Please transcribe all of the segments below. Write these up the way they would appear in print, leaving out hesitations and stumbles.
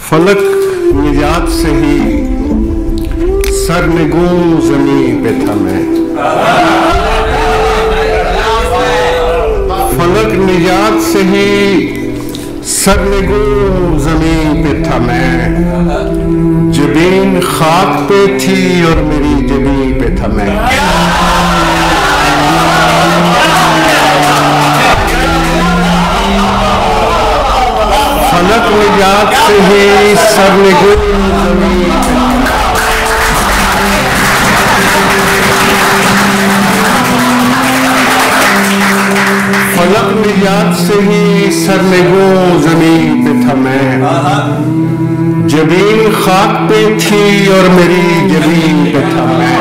फलक निजात से ही सरनिगूं ज़मीं पे था मैं। फलक निजात से ही सरनिगूं ज़मीं पे था मैं। जबीन खाक पे थी और मेरी जबीन पे था मैं। फलक निजात से ही सरनिगूं ज़मीं पे था। फलक निजात से ही सरनिगूं ज़मीं पे था मैं। जबीन खाक पे थी और मेरी जबीन पे था मैं।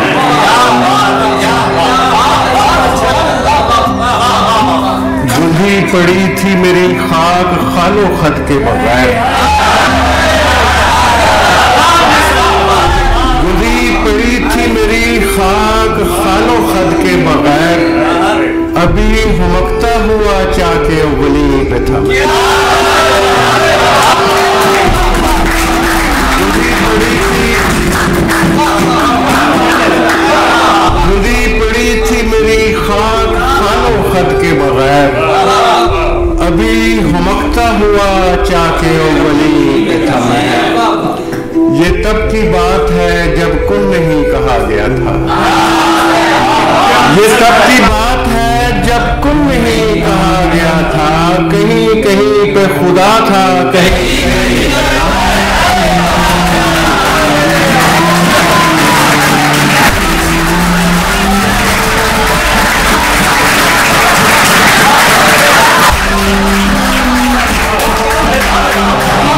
गूंगी पड़ी थी मेरी खाक खालो खत के बगैर। गूंगी पड़ी थी मेरी खाक खालो खत के बगैर। अभी हुमकता हुआ चाके उगली पे था। गूंगी पड़ी थी मेरी खाक खालो खत के बगैर। अभी हुमकता हुआ चाके उगली पे था मैं। ये तब की बात है जब कुन नहीं कहा गया था। ये तब की बात है जब कुन नहीं कहा गया था। कहीं कहीं पे खुदा था, कहीं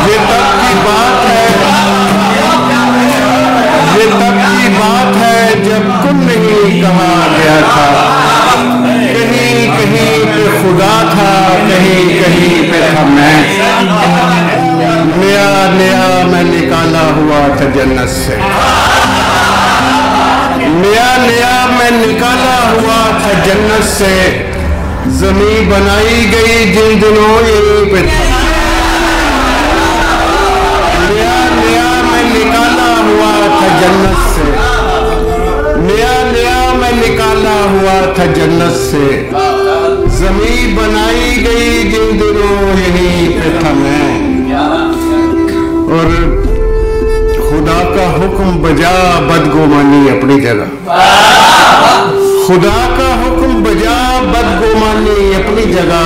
ये तब की बात है, ये तब की बात है जब कुन नहीं कहा गया था। कहीं कहीं पे खुदा था, कहीं कहीं पे था मैं। नया नया मैं निकाला हुआ था जन्नत से। नया नया मैं निकाला हुआ था जन्नत से। ज़मीं बनाई गई जिन दिनों यहीं पे था। नया नया मैं निकाला हुआ था जन्नत से। नया नया मैं निकाला हुआ था जन्नत से। ज़मीं बनाई गई जिन दिनों यहीं पे था मैं। और खुदा का हुक्म बजा बदगुमानी अपनी जगह। खुदा का हुक्म बजा बदगुमानी अपनी जगह।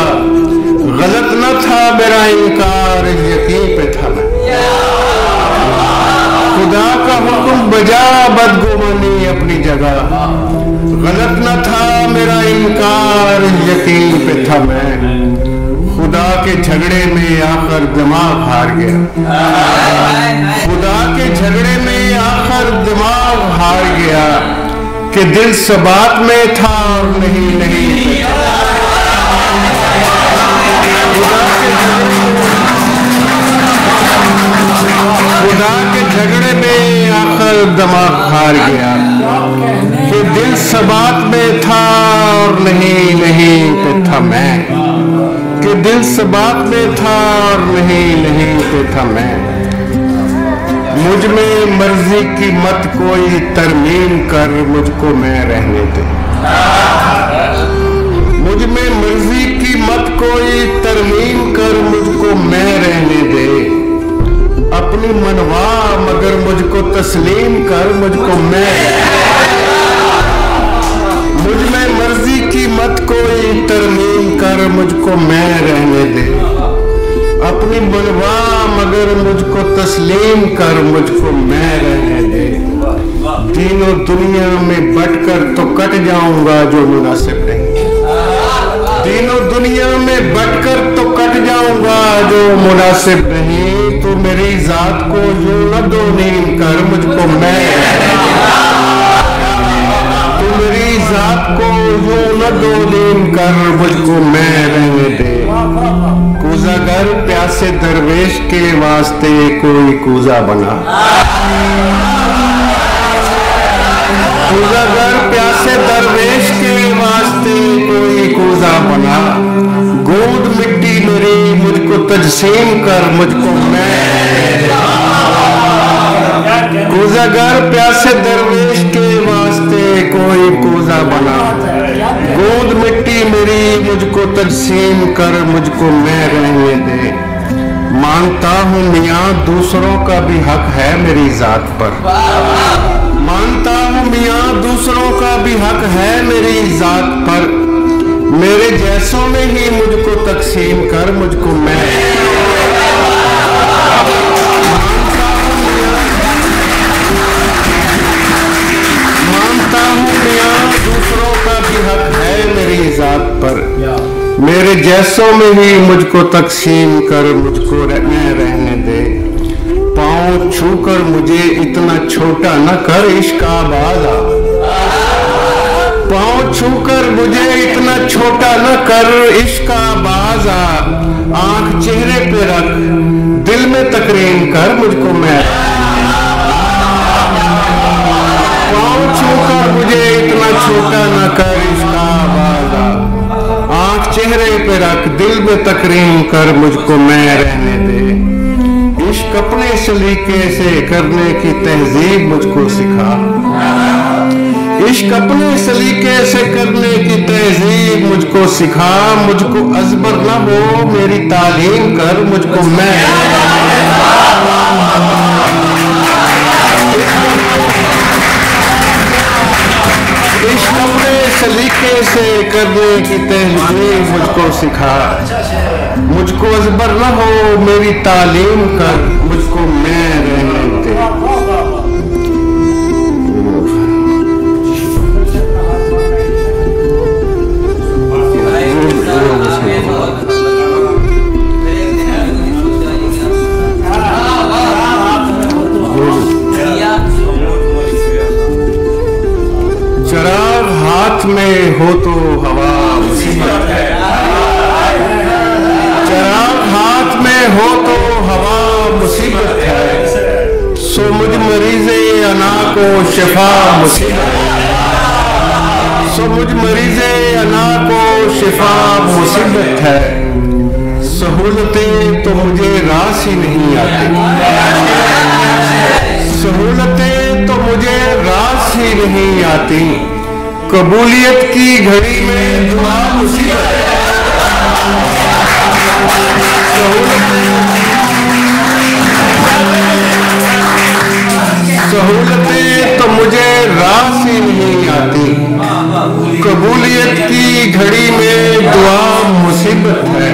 गलत न था मेरा इनकार, यकीन पे था मैं। खुदा का हुक्म बजा बदगुमानी अपनी जगह। गलत न था मेरा इनकार, यकीन पे था मैं। खुदा के झगड़े में आखिर दिमाग हार गया। खुदा के झगड़े में आखिर दिमाग हार गया कि दिल सबात में था और नहीं नहीं खुदा के झगड़े में आखिर दिमाग हार गया कि दिल सबात में था और नहीं नहीं पे था मैं। कि दिल सबात में था और नहीं नहीं पे था मैं। मुझ में मर्जी की मत कोई तरमीम कर, मुझको मैं रहने दे। मुझ में मर्जी की मत कोई तरमीम कर, मुझको मैं रहने दे। अपनी मनवा मगर मुझको तस्लीम कर, मुझको मैं। मुझ में मर्जी की मत कोई तरमीम कर, मुझको मैं रहने दे। अपनी मनवा मगर मुझको तस्लीम कर, मुझको मैं रहने दे। तीनों दुनिया में बटकर तो कट जाऊंगा जो मुनासिब नहीं। तीनों दुनिया में बटकर तो कट जाऊंगा जो मुनासिब नहीं। तो मेरी जात को यूं न दो नीम कर, मुझको मैं। तो मेरी जात को यूं न दो नीम कर, मुझको मैं रहने दे। कूज़ागर प्यासे दरवेश के वास्ते कोई कूज़ा बना। कूज़ागर प्यासे दरवेश के वास्ते कोई कूज़ा बना। गोद मिट्टी मेरी मुझको तजसीम कर, मुझको मैं। अगर प्यासे दरवेश के वास्ते कोई कोजा बना, गूंद मिट्टी मेरी मुझको तकसीम कर, मुझको मैं रहने दे। मानता हूँ मियाँ दूसरों का भी हक है मेरी जात पर, मानता हूँ मियाँ दूसरों का भी हक है मेरी जात पर। मेरे जैसों में ही मुझको तकसीम कर, मुझको मैं दूसरों का भी हक है मेरी जात पर। मेरे जैसों में ही मुझको तकसीम कर, मुझको मैं रहने दे। पाँव छूकर मुझे इतना छोटा न कर इश्क आबादा, पाँव छूकर मुझे इतना छोटा न कर इश्क आबादा। आंख चेहरे पे रख, दिल में तकरीम कर, मुझको मैं मुझे इतना छोटा न कर इश्क आबादा। आंख चेहरे पे रख, दिल में तकरीम कर, मुझको मैं रहने दे। इश्क अपने सलीके से करने की तहजीब मुझको सिखा, इश्क अपने सलीके से करने की तहजीब मुझको सिखा। मुझको अजबर न हो मेरी तालीम कर, मुझको मैं इश्क अपने सलीके से करने की तहजीब मुझको सिखा। मुझको अजबर न हो मेरी तालीम कर, मुझको मैं रहने दे। चराग हाथ में हो तो हवा मुसीबत है, चराग हाथ में हो तो हवा मुसीबत है। सो मुझ मरीज़े अना को शिफा मुसीबत है, सो मुझ मरीज़े अना को शिफा मुसीबत है। सहूलतें तो मुझे रास ही नहीं आती, सहूलतें तो मुझे रास ही नहीं आती। कबूलियत की घड़ी में दुआ मुसीबत है, सहूलतें तो मुझे रास ही नहीं आती। कबूलियत की घड़ी में दुआ मुसीबत है।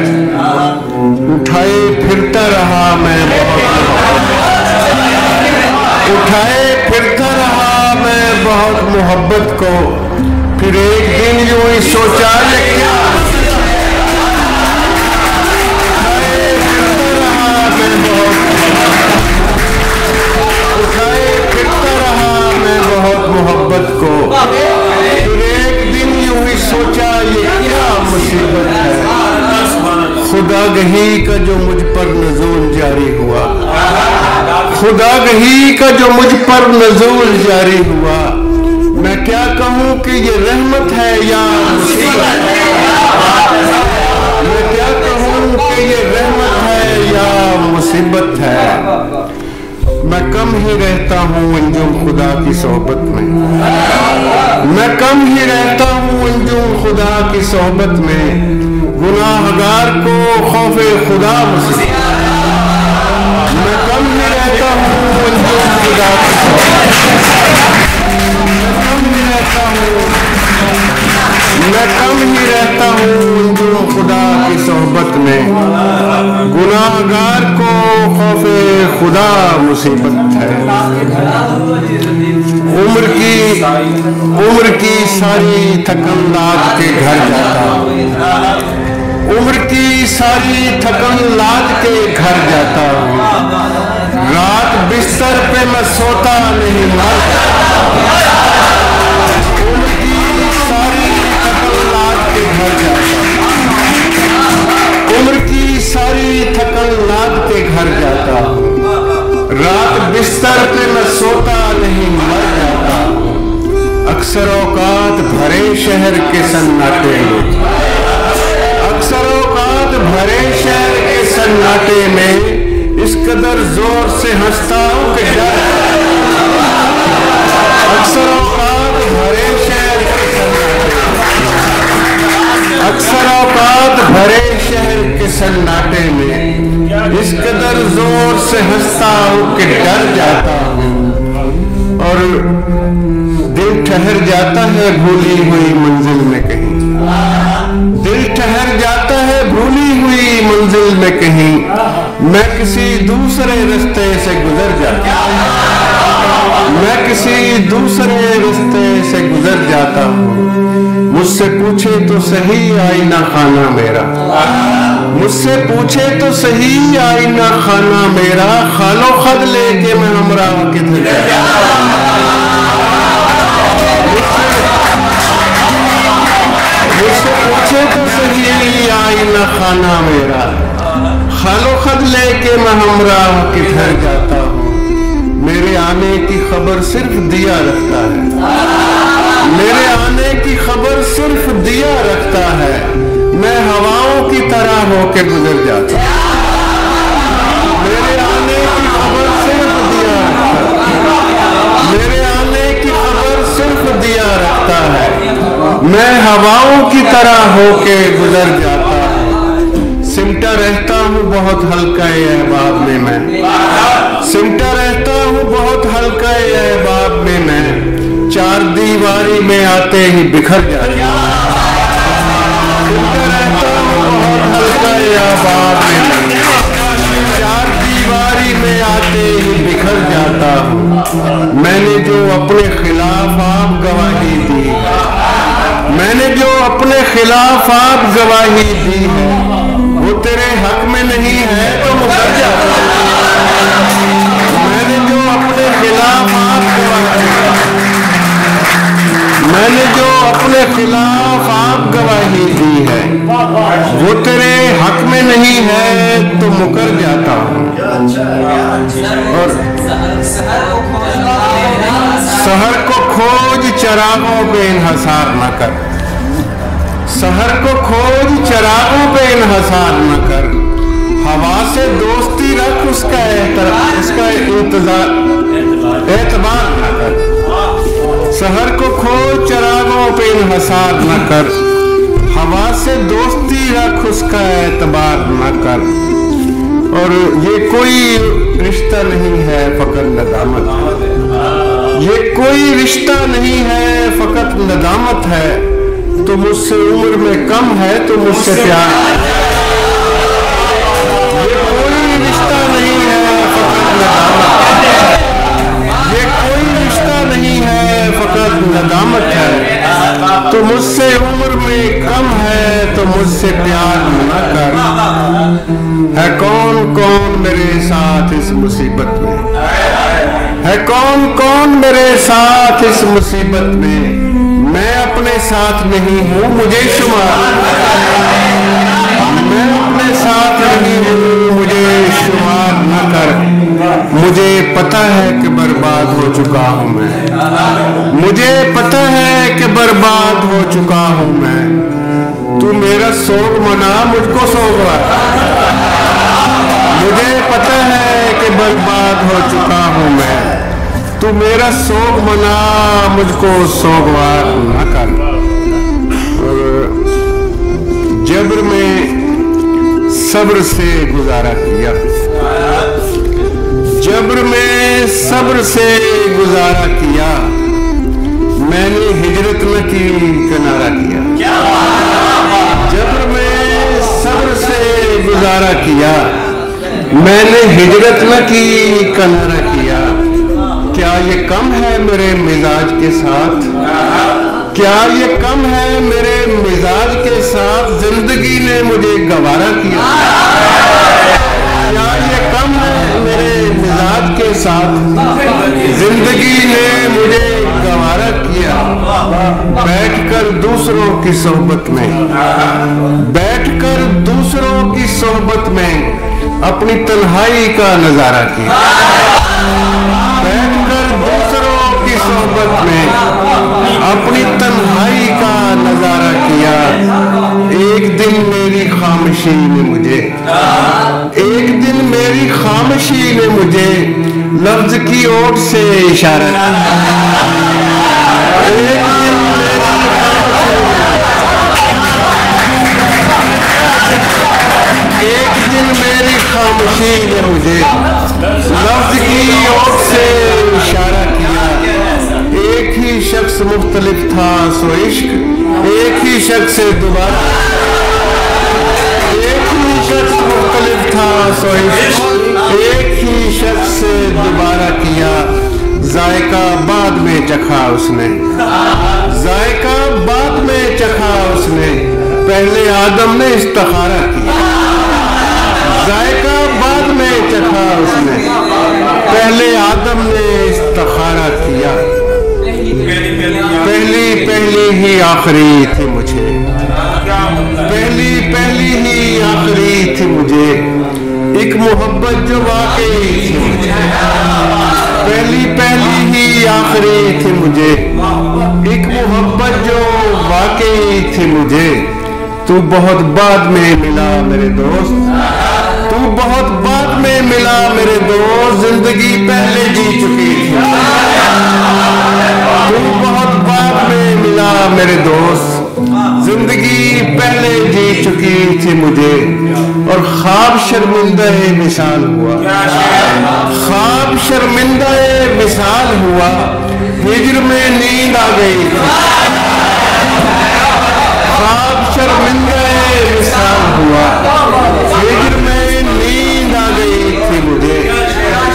उठाए फिरता रहा मैं उठाए फिरता रहा मैं बहुत मोहब्बत को, फिर एक दिन यूं ही सोचा ये क्या। उठाए फिरता रहा मैं बहुत मोहब्बत को, फिर एक दिन यूं ही सोचा ये क्या मुसीबत है। खुदा गही का जो मुझ पर नज़ूल जारी हुआ, खुदा गही का जो मुझ पर नज़ूल जारी हुआ। मैं क्या कहूँ कि ये रहमत है या मुसीबत है, मैं क्या कहूँ कि ये रहमत है या मुसीबत है। मैं कम ही रहता हूँ अंजुम खुदा की सोहबत में, मैं कम ही रहता हूँ अंजुम खुदा की सोहबत में। गुनाहगार को खौफे खुदा मुसीबत, मैं कम ही रहता हूँ अंजुम खुदा की मैं कम ही रहता हूँ जो खुदा की सोहबत में। गुनाहगार को खौफे खुदा मुसीबत है। उम्र की सारी थकन लाद के घर जाता हूँ, उम्र की सारी थकन लाद के घर जाता हूँ। रात बिस्तर पे मैं सोता नहीं मरता, उम्र की सारी थकन लाद के घर जाता हूँ, उम्र की सारी थकन लाद के घर जाता हूँ। रात बिस्तर पे मैं सोता नहीं मर जाता हूँ। अक्सर औकात भरे शहर के सन्नाटे में, अक्सर औकात भरे शहर के सन्नाटे में इस कदर जोर से हंसता हूँ कि डर हंसता हूँ कि डर जाता हूँ, और दिल ठहर जाता है भूली हुई मंजिल में कहीं, दिल ठहर जाता है भूली हुई मंजिल में कहीं, मैं किसी दूसरे रास्ते से गुजर जाता हूँ, मैं किसी दूसरे रास्ते से गुजर जाता हूँ। मुझसे पूछे तो सही आईना खाना मेरा, मुझसे पूछे तो सही आईना खाना मेरा, खालो खद लेके मैं हमरा किधर जाता हूँ। मुझसे पूछे तो सही आईना खाना मेरा, खालो खद लेके मैं हमरा किधर जाता हूँ। मेरे आने की खबर सिर्फ दिया रखता है, मेरे आने की खबर सिर्फ दिया रखता है, मैं हवाओं की तरह होके गुजर जाता हूँ। मेरे आने की खबर सिर्फ दिया रखता है, मेरे आने की खबर सिर्फ दिया रखता है, मैं हवाओं की तरह होके गुजर जाता हूँ। सिमटा रहता हूँ बहुत हल्का अहबाब में मैं, सिमटा रहता हूँ बहुत हल्का अहबाब में मैं, चार दीवारी में आते ही बिखर जाता हूँ। सिमटा रहता हूँ बहुत हल्का अहबाब में मैं, चार दीवारी में आते ही बिखर जाता हूँ। मैंने जो अपने खिलाफ आप गवाही दी है, मैंने जो अपने खिलाफ आप गवाही दी है, वो तेरे हक में नहीं है तो मुकर जाता हूँ। मैंने जो अपने खिलाफ आप गवाही, मैंने जो अपने खिलाफ आप गवाही दी है, वो तेरे हक में नहीं है तो मुकर जाता हूँ। और सहर को खोज चरागों पे इन्हसार न कर, सहर को खोज चरागों पे इन्हसार न कर, हवा से दोस्ती रख उसका इंतजार एतबार न कर। सहर को खोज चरागों पे इन्हसार न कर, हवा से दोस्ती रख उसका एतबार न कर। और ये कोई रिश्ता नहीं है फकत नदामत है, ये कोई रिश्ता नहीं है फकत नदामत है, तो मुझसे उम्र में कम है तो मुझसे प्यार। ये कोई रिश्ता नहीं है फकत नदामत है, ये कोई रिश्ता नहीं है फकत नदामत है, तो मुझसे उम्र में कम है तो मुझसे प्यार न कर। है कौन कौन मेरे साथ इस मुसीबत में, है कौन कौन मेरे साथ इस मुसीबत में, मैं अपने साथ नहीं हूँ मुझे शुमार, मैं अपने साथ नहीं हूँ मुझे शुमार न कर। मुझे पता है कि बर्बाद हो चुका हूँ मैं, मुझे पता है कि बर्बाद हो चुका हूँ मैं, तू मेरा शोक मना मुझको सोगवार। मुझे पता है कि बर्बाद हो चुका हूँ मैं, तू मेरा शोक मना मुझको सोगवार न कर। जब्र में सब्र से गुजारा किया, जब्र में सब्र से गुजारा किया, मैंने हिजरत न की किनारा किया। जब्र में सब्र से गुजारा किया, मैंने हिजरत न की किनारा किया। क्या ये कम है मेरे मिजाज के साथ, क्या ये कम है मेरे मिजाज के साथ, जिंदगी ने मुझे गवारा किया। क्या ये कम है मेरे मिजाज के साथ, जिंदगी ने मुझे गवारा किया। बैठकर दूसरों की सोहबत में, बैठकर दूसरों की सोहबत में अपनी तन्हाई का नजारा किया। बैठकर दूसरों की सोहबत में अपनी तन्हाई का नजारा किया। एक दिन मेरी खामोशी ने मुझे, एक दिन मेरी खामोशी ने मुझे लफ्ज की ओट से इशारा किया। एक दिन मेरी खामोशी खामोशी ने मुझे लफ्ज की ओर से इशारा किया। एक ही शख्स मुख्तलिफ था सो इश्क, एक ही शख्स से दोबारा, एक ही शख्स मुख्तलिफ था सो इश्क, एक ही शख्स से दोबारा किया। जायका बाद में चखा उसने, जायका बाद में चखा उसने, पहले आदम ने इस्तिखारा किया। जायका बाद में चखा उसने, पहले आदम ने इस्तिखारा किया। पहली पहली ही आखिरी थी मुझे, पहली पहली ही आखिरी थी मुझे, एक मोहब्बत जो वाकई थी मुझे। पहली पहली ही आखिरी थी मुझे, एक मोहब्बत जो वाकई थी मुझे। तू बहुत बाद में मिला मेरे दोस्त, तू बहुत बाद में मिला मेरे दोस्त, जिंदगी पहले जी चुकी थी। तू बहुत बाद में मिला मेरे दोस्त, जिंदगी पहले जी चुकी थी मुझे। और ख्वाब शर्मिंदा मिसाल हुआ, ख्वाब शर्मिंदा मिसाल हुआ, हिज्र में नींद आ गई। ख्वाब शर्मिंदा मिसाल हुआ, हिज्र में नींद आ गई थी मुझे,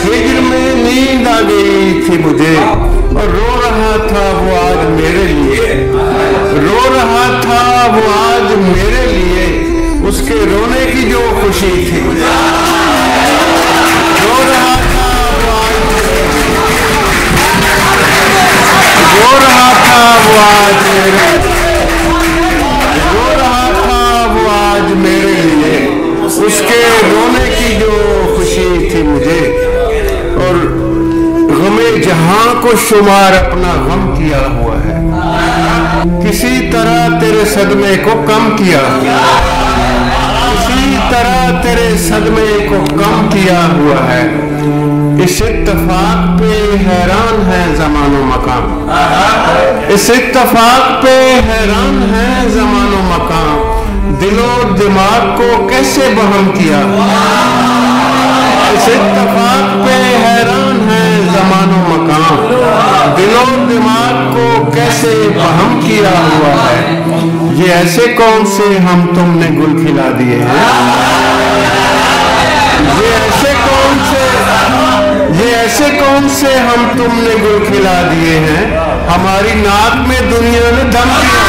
हिज्र में नींद आ गई थी मुझे। और रो रहा था वो आज मेरे लिए, रो रहा था वो आज मेरे लिए, उसके रोने की जो खुशी थी। रो रहा था वो आज, रो रहा था वो आज मेरे, रो रहा था वो आज मेरे लिए, उसके रोने की जो खुशी थी मुझे। और गमे जहां को शुमार अपना गम किया हुआ है, किसी तरह तेरे सदमे को कम किया, किसी तरह तेरे सदमे को कम किया हुआ है। इस इत्तफाक पे हैरान है ज़मानो मकाम, इस इत्तफाक पे हैरान है ज़मानो मकाम, दिलो दिमाग को कैसे बहम किया। इस इत्तफाक पे हैरान है ज़मानो मकाम, दिलो दिमाग को कैसे बहम किया हुआ है। ये ऐसे कौन से हम तुमने गुल खिला दिए हैं, ये ऐसे कौन से, ये ऐसे कौन से हम तुमने गुल खिला दिए हैं, हमारी नाक में दुनिया ने दम दिया।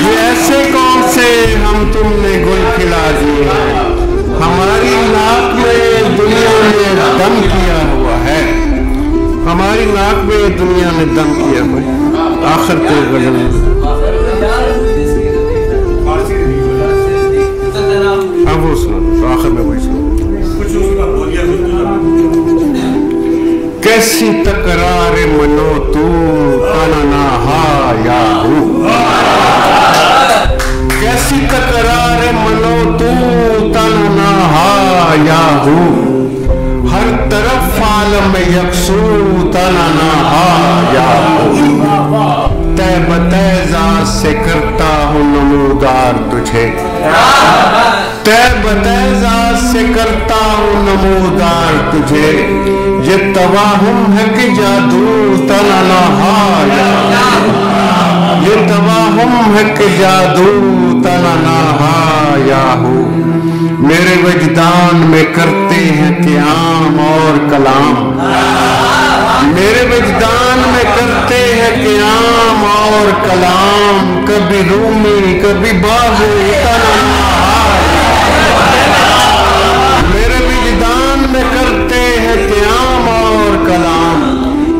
ये ऐसे कौन से हम तुमने गुल खिला दिए हैं, हमारी नाक में दुनिया ने दम किया हुआ है, हमारी नाक में दुनिया ने दम किया हुआ है। आखिर पे गजल अब वो सुनो, तो आखिर में वही सुनो। कैसी तकरार मनो तू तनना हा या हूँ, कैसी तकरार मनो तू तनना हा या हूँ, हर तरफ आलम यकसू तनना हा या हूँ। तय बतय ज़ात से करता हूँ नमूदार तुझे, तय बतय ज़ात से करता हूँ नमूदार तुझे। ये तवाहुम है कि जादू तनना हा या हूँ, ये तवाहुम है कि जादू तनना हा या हूँ। मेरे वजदान में करते हैं क़याम और कलाम, मेरे वजदान में करते हैं क़याम और कलाम। कभी रूमी कभी बाहु तनना हा, मेरे वजदान में करते हैं क़याम और कलाम।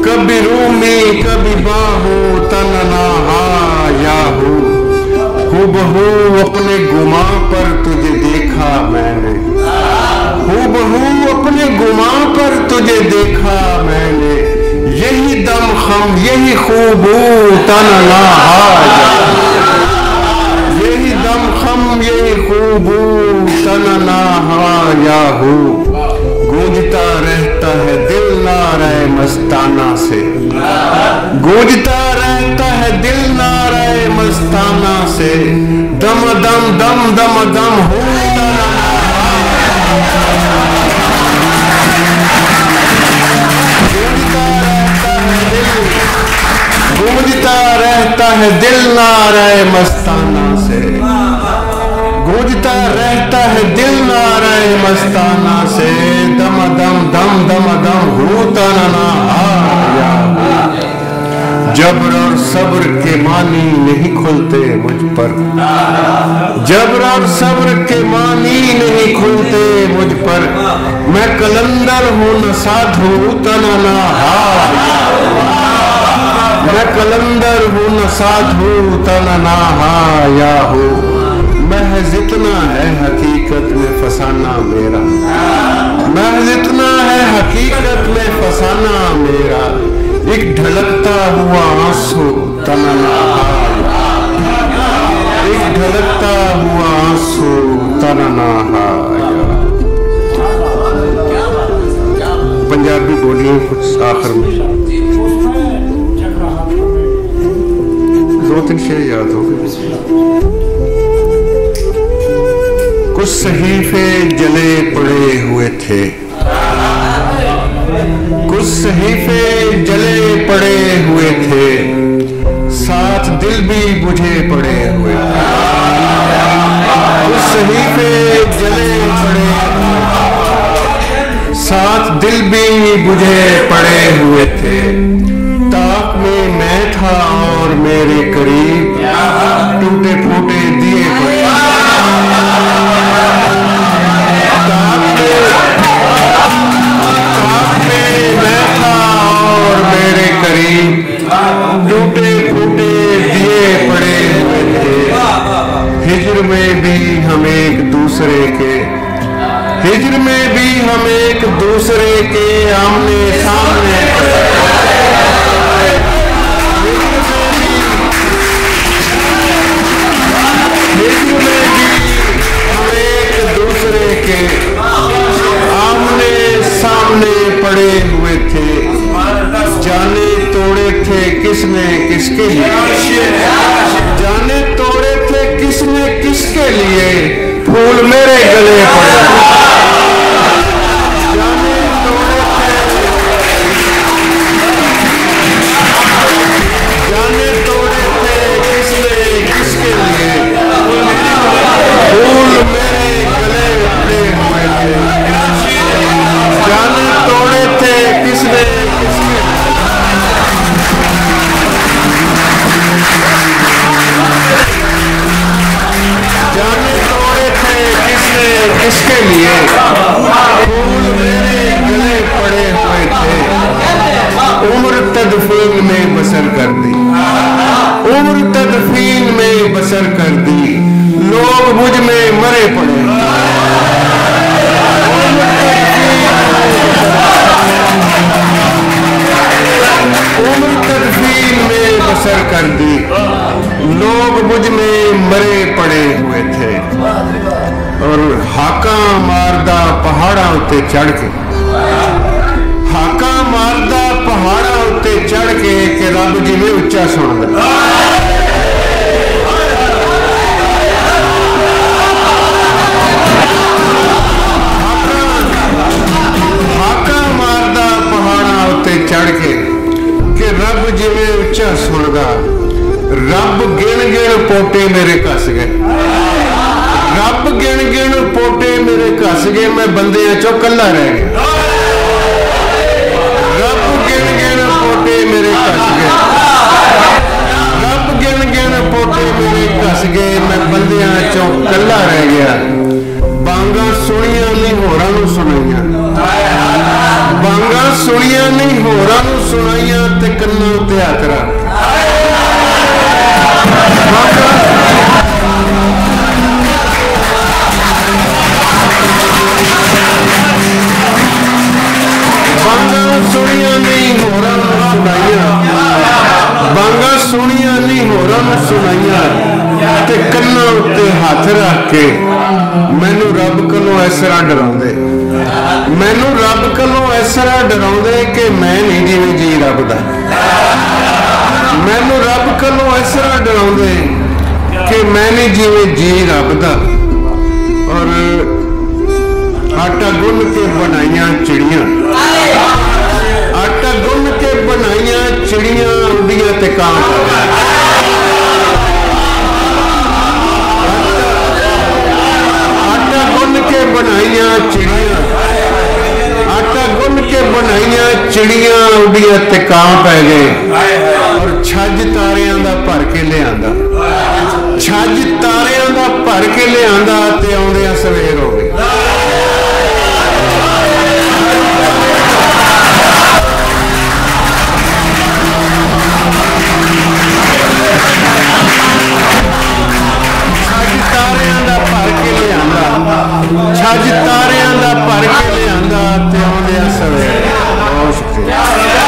कभी रूमी कभी बाहु तनना हा या हूँ। हूबहू अपने गुमा पर तुझे देखा मैंने, हूबहू अपने गुमा पर तुझे देखा मैंने। यही दम खम यही खूबू तनना हा, यही दम खम यही खूबू तनना हा या हूँ। गूंजता रहता है दिल नारे मस्ताना से, गूंजता रहता है दिल नारे मस्ताना से, दम दम दम दम दम होता गूंजता रहता है दिल नारे मस्ताना से, गूंजता रहता है दिल नारे मस्ताना से, दम दम दम दम दम होता ना आया। जबर और सब्र के मानी नहीं खुलते मुझ पर, जबर और सब्र के मानी नहीं खुलते मुझ पर, मैं कलंदर हूँ न साधु तना ना मैं कलंदर हूँ न साधु तना ना हाया हो। महज इतना है हकीकत में फसाना मेरा, महज इतना है हकीकत में फसाना मेरा, एक ढलकता हुआ आंसू तना ना हाया, एक ढलकता हुआ आंसू तना ना हाया। पंजाबी बोलिए कुछ आखिर में, दो तीन शेर याद हो गए। कुछ सहीफे जले पड़े हुए थे, कुछ सहीफे जले पड़े हुए थे, साथ दिल भी बुझे पड़े हुए थे। कुछ सहीफे जले पड़े, साथ दिल भी बुझे पड़े हुए थे, ताक में मैं था और मेरे करीब टूटे फूटे दिए पड़े। टूटे फूटे दिए पड़े हुए थे, हिज्र में भी हम एक दूसरे के, हिज्र में भी हम एक दूसरे के आमने सामने, हिज्र में भी हम एक दूसरे के आमने सामने पड़े हुए थे, जाने तोड़े थे किसने किसके लिए, जाने तोड़े थे किसने किसके लिए, फूल मेरे गले पड़े, जाने तोड़े थे, जाने तोड़े थे किसने किसके लिए, फूल मेरे गले पड़े हुए थे, जाने तोड़े थे किसने किसके, जाने तोड़े थे किसने किसके लिए, फूल मेरे गले पड़े हुए थे, उम्र तदफीन में बसर कर दी, उम्र तदफीन में बसर कर दी, लोग मुझ में मरे पड़े, उम्र तदफीन में बसर कर दी, लोग मुझ में मरे पड़े हुए थे। और हाका मारदा पहाड़ा उत्ते चढ़ के, हाका मारदा पहाड़ा उत्ते चढ़ के कि रब जिवें उच्चा सुनदा, हाका मारदा पहाड़ा उत्ते चढ़ के कि रब जिवें उच्चा सुनदा, रब गिण गिण पोटे मेरे कस गए, रब गिण गिण पोटे मेरे कस गए, मैं बंदियां चों कल्ला रह गया, रब गिण गिण पोटे मेरे कस गए, रब गिण गिण पोटे मेरे कस गए, मैं बंदियां चों कल्ला रह गया। बांगा सुनिया नहीं होरां नूं सुनाइयां, बांगा सुनिया नहीं होरां नूं सुनाइयां, ते कन्नां ते हत्थ रख, बांगा सुनिया नहीं होरां नूं सुनाइयां, बांगा सुनिया नहीं होरां नूं सुनाइयां, ते कन्नां उत्ते हत्थ रख के मैनू रब कोलों इस तरह डराउंदे, मैनू रब कोलों इस तरह डराउंदे कि मैं नहीं जिवें जी रब दा, मैनू रब कोलों इस तरह डराउंदे कि मैं नहीं जिवें जी रब दा। और आटा गुन के बनाइया चिड़ियां, आटा गुन के बनाइया चिड़ियां उड़ियां ते कां। आटा गुन के बनाइया चिड़ियां, आटा गुन के बनाइया चिड़ियां उड़ियां ते कां पै गए। और छज तारियां दा भर के लिआंदा, छज तारियां दा भर के लिआंदा ते आउंदियां सवेर हो गई। छज तारियां दा भर के लिआंदा, छज तारियां दा भर के लिआंदा ते आउंदियां सवेर। बहुत शुक्रिया।